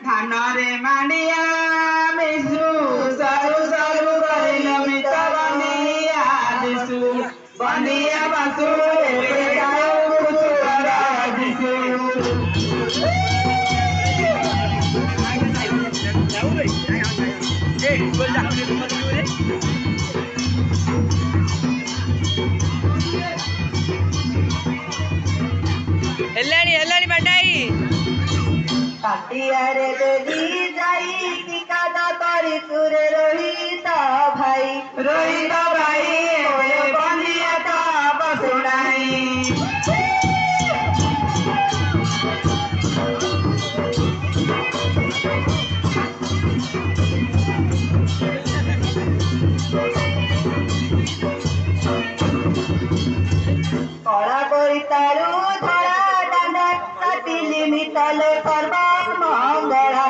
धान रे मांडिया मिसु सारु सारु करिल मित बनिया दिसु बनिया बासु एपे गायो कुचुरा दिसु हेलानी बटाई काटिया रे देवी जाई की कादा तरी तुरे रोहित भाई ओए बनिया ता बसुनाई कला कोई तारू धरा डांडा काटिली मितले सर्वा मंगला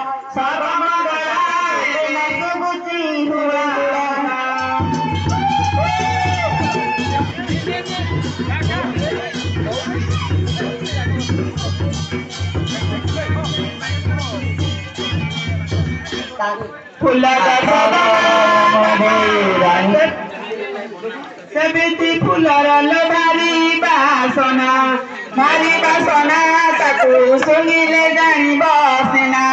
नाचो गुची हुआ फुला सेमिति फुलर लोभारी बासना मारी बासना ताकू सुनिले जानी बसेना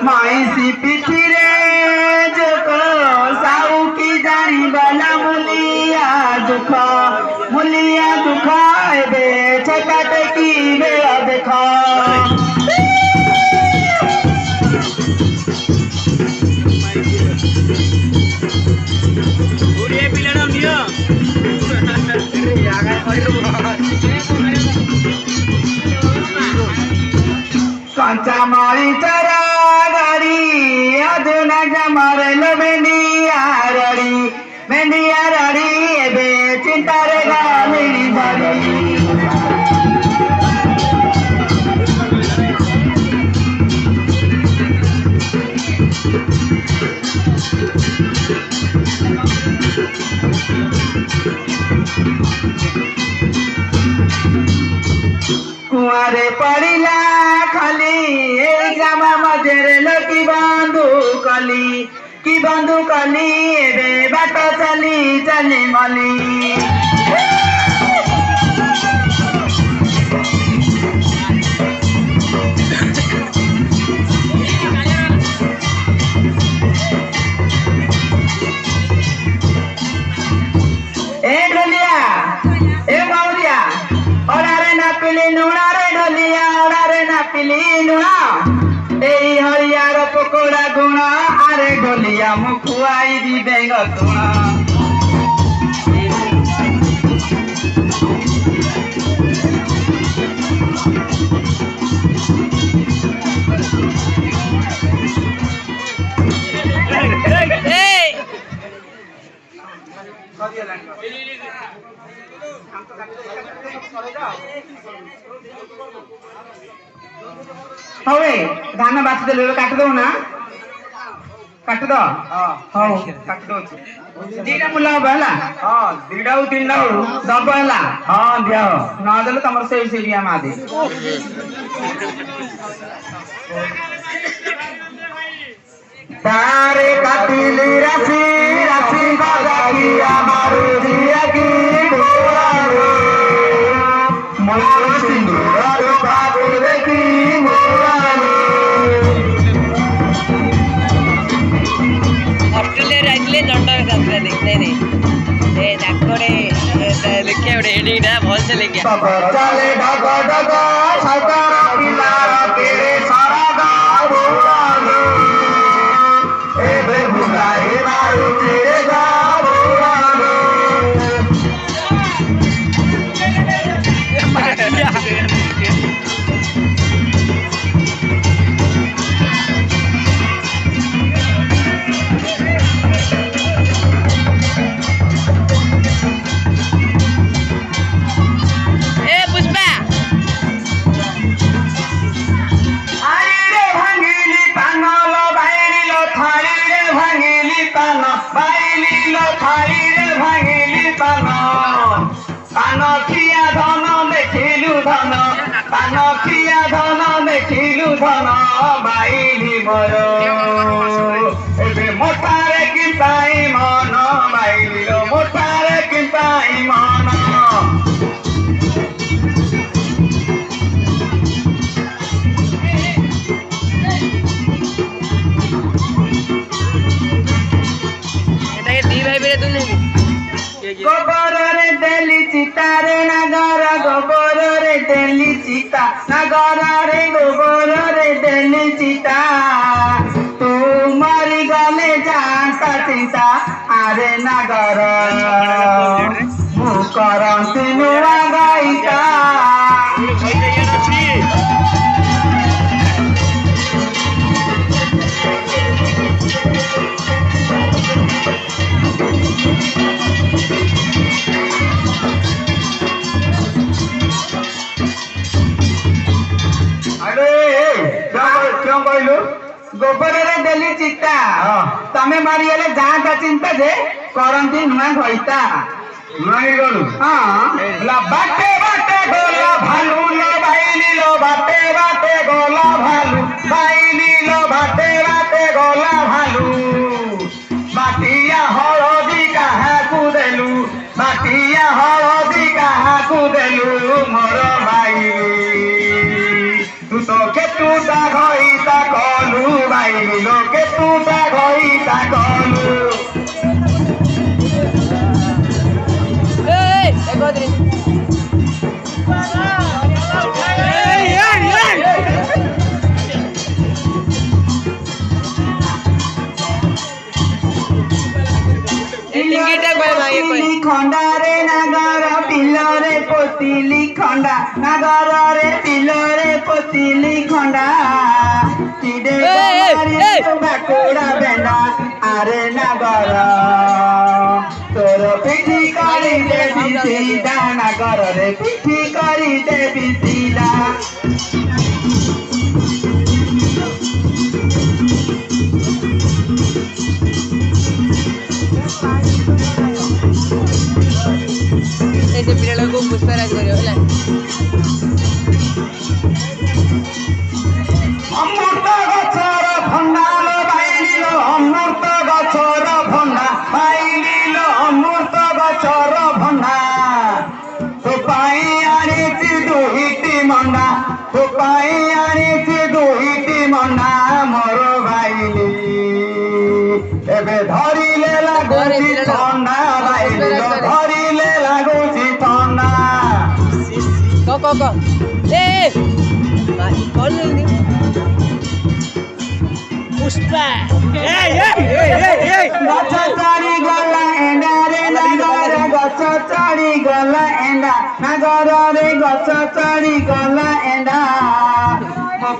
माइसी पिठी रे जोको साऊ की जानी बला मुलिया दुख एबे छका टेकी बेला देख कंचा मारी चरा गाड़ी अधुना जमारे लो मेंडिया रड़ी एबे चिंता रे गामिनी धरी कुआरे पड़िला खाली ए गामा मजेरे लो की बंधु कली एबे बाट चली मली ए ढोलिया ए माउलिया ओडारे ना पिली नुणा रे ढोलिया ओडारे ना पिली नुणा एई हरियार पकोड़ा गुणा आरे ढोलिया मुखुआई दी बेंग तुणा हवे धान बाछि देले काट दो ना काट दो हां काट दो दीटा मुला बहला हां दीटा उ तीनटा दब हला हां दिया ना देले तमर से सेरिया मा दे तारे काटिली राशि बाजाकिया मारू दिया की बोलारो मोर सिंदूर बाबू देखी ऑस्ट्रेलिया राइले दंड करते देखते नहीं ए नाकोड़े लिखे उड़े एडीडा बहुत से लेके चले ढग ढग सरकार पिला तेरे सारा गाँव बोलारो ए बेबुला ए मारू तेरे गाँव बोलारो ଦେଖିଲୁ ଧନ ପାନ ଖିଆ ଧନ ଦେଖିଲୁ ଧନ ବାଇଲି ମୋର ଏବେ ମୋଟାରେ କି ପାଇ ମନ ବାଇଲି ମୋଟାରେ କି ପାଇ ମନ গোবরে দেলি চিতারে নাগর গোবরে দেলি চিতা নাগরে গোবরে দেলি চিতা তু মরি গলে যাতা চিতা আরে নাগর মু করন্তি নুয়া গাইতা গোবরের দেলি চিতা তমে মারিগলে যাটা চিন্তা যে করন্তি নুয়া ঘইতা নুয়াই গলু লা বাটে বাটে গোলা ভালু লো বাইলি লো বাটে বাটে গোলা ভালু বাইলি লো বাটে বাটে গোলা ভালু মাটিয়া হলদি কাহাকু দেলু মাটিয়া হলদি কাহাকু দেলু মোর বাইলি তু তো কেতুটা ঘইতা কলু বাইলি লো কেতুটা ঘইতা কলু খন্ডারে নাগর পিলরে পতিলি খন্ডা নাগরে পিলরে পতিলি খন্ডা চিড়ে বাকুড়া বেন্দা আরে নাগর তোর পিঠি করি দেবি সিদা নাগরে পিঠি করি দেবি সিদা ese piralo con puspera করে হলা অমৃত গছর ভন্ডা লো বাইলিল অমৃত গছর ভন্ডা বাইলিল অমৃত গছর ভন্ডা তো পাই আনিছি দুইটি মন্ডা তো পাই আনিছি দুইটি মন্ডা মোর বাইলি এবে ধরিলে লাগুছি ঠান্ডা বাইলিল ধরিলে লাগুছি ঠান্ডা ক এ কোন পুষ্পা গছ চড়ি গলা এন্ডা রে নাগর গছ চড়ি গলা এন্ডা নাগর রে গছ চড়ি গলা এন্ডা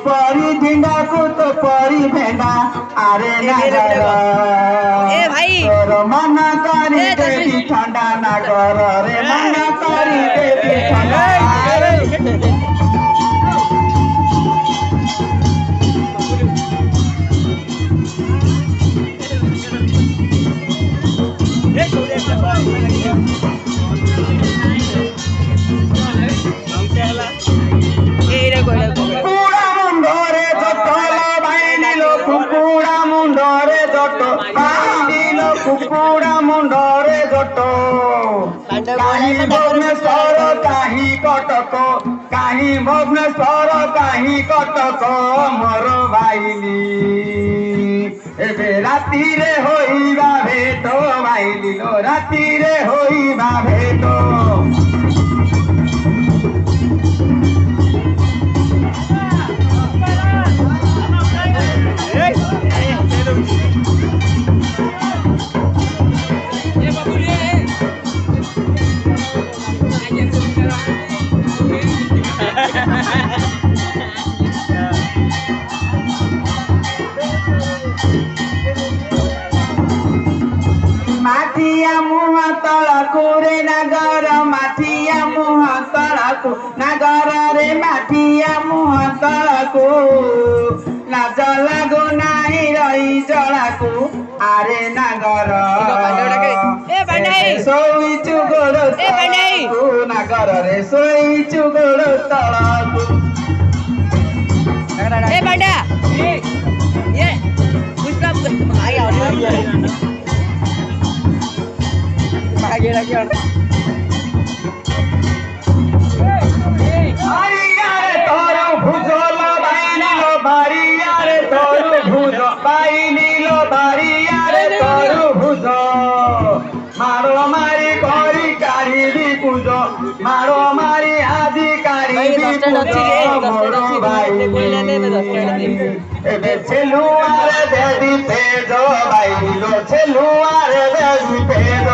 পরি ঢিন্ডাকু তো পরি ভেন্ডা আরে নাগর এ ভাই তোর মন করি দেবি ঠান্ডা নাগর রে মন করি দেবি ঠান্ডা কুকুড়া মুন্ডরে জট বাইলিল কুকুড়া মুন্ডরে জট বাইলিল কুকুড়া মুন্ডরে জট কাহি ভুবনেশ্বর কাহি কটক কাহি ভুবনেশ্বর কাহি কটক মোর বাইলি এবে রাতিরে হইবা ভেট বাইলিল রাতিরে হইবা ভেট মাটিয়া মুহ তଳକୁ রে নাগর মাটিয়া মুহ তଳକୁ নাগর রে মাটিয়া মুহ তଳକୁ লাজ লাগু নাই রই জଳାକୁ আরে নাগর ପାଣ୍ଡାଇ ଶୋଇଛୁ ଗୋଡ଼ ଏ ପାଣ୍ଡାଇ ତଳକୁ ନାଗରରେ ଶୋଇଛୁ ଗୋଡ଼ ତଳକୁ ए पांड्या ये उसका आगे लगे আরে তোর ভুজল বাইনিল বাড়ি আরে তোর ভুজ বাইনিল বাড়ি আরে তোর ভুজ মারো মারি করি কারিবি পুজ মারো মারি আদি কারিবি পুজ মোর ভাই এবে ছেলু আরে দেদি পেজ বাইনিল ছেলু আরে দেদি পেজ